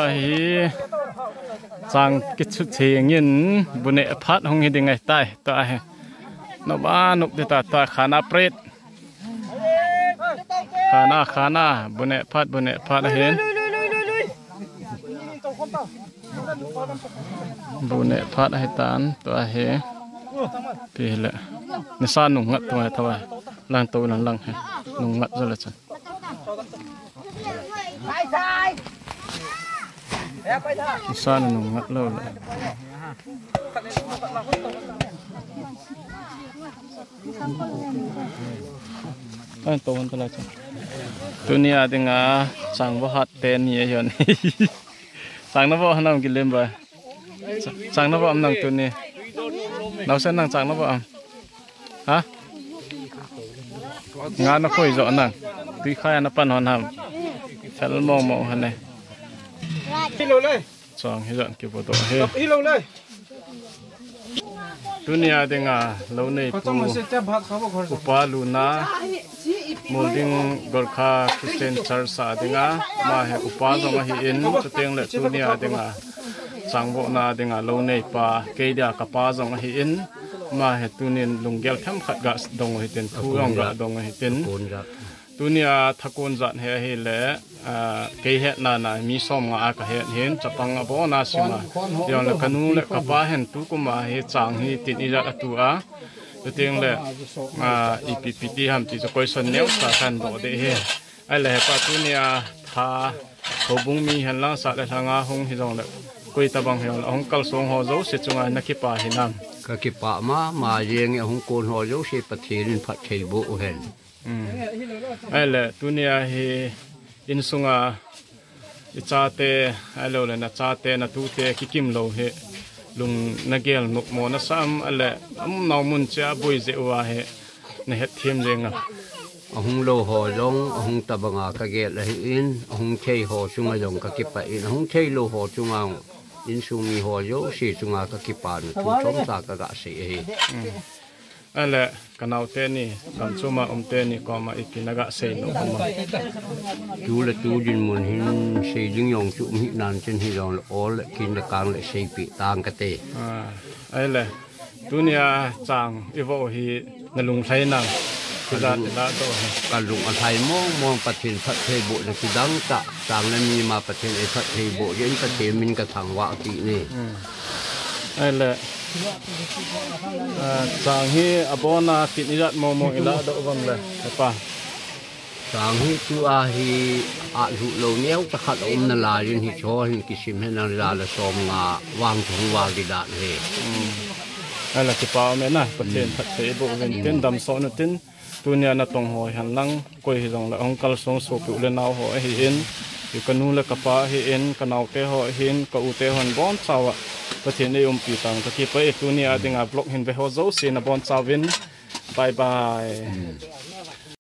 Hi sang cái chút thiền nhìn bún nệ phát không nghe tiếng ngày tai tai nó ba nục để ta khana pret khana bún nệ phát hen bún nệ phát hay tan ta he pi lệ nó san nung ngắt thôi lang tôi lang he nung ngắt rồi là chân sana nung ngắt lâu lại anh tôi hơn tôi lại chứ dunia dengan sang bahat ten ya yon sang nó bao năm kilo ba sang nó bao năm nang dunia nào xem nang sang nó bao hả ngã nó khơi rõ nang tuy khai nó pan hòn hàm phải mong hòn này chọn hy vọng kiểu bộ đồ hết dunia dengan lâu nay upa luna molding Gorkha Christian Church sa dengan mah upa sama hiin seteng le dunia dengan sangbo na dengan lâu nay pa kedia kapa sama hiin mah tunin lunggel tham khat gas dong hitin thu ong ga dong hitin dunia thakun zat he he le ke he na mi som nga ka he hen chapang abo na sima yon le kanu le kapa hen tu kuma he chang hi tin i ra tu a ting le ippt ham ti koi son neu sa kan do de he ai le pa dunia tha hobung mi han la sa le thanga hong hi jong le koi tabang he ong kal song ho zo se chunga na ki pa hinam ka ki pa ma yeng hong kon ho zo se pathin phat thei bo hen ai le dunia hi in sunga ichate alo le na chate na tu te kikim lo he lung nagel nuk mo na sam ale naw mun cha boi je wa he na het thiem jenga hong lo ho long hong tabanga ka ge la in hong thei ho chunga jong ka ki pa in hong thei lo ho chunga in sumi ho yo si chunga ka ki pa na tu chom ta ka ga se he ale kanau te ni kam chuma te ni ko ma ikinaga sei no ma tu le tu din mun hin sei jing yong chu mi nan chen hi yong all kin da kang le sei pi tang ka te ale dunia chang evo hi nalung thlai nang kudan la do ka lung an thai mong pathin phat thei bo na ki dang ta tang le mi ma pathin e phat thei bo yen ka te min ka thang wa ti ni ale chang hi abona tinirat mo ila do bang le pa chang hi tu a hi a lu lo neu ka khat na la yin hi cho hin ki sim hen na la la som nga wang thung wa di da he ala ki pa me na pathen phat thei bo ven ten dam so na tin tunia na tong hoi han lang koi hi jong la ong kal song so pu le naw ho hi in yu kanu le kapa hi in kanau te ho hin ka u te hon bon chawa pathen nei pi tang ta ki pa e tunia dinga block hin ve ho zo se na bon chawin bye bye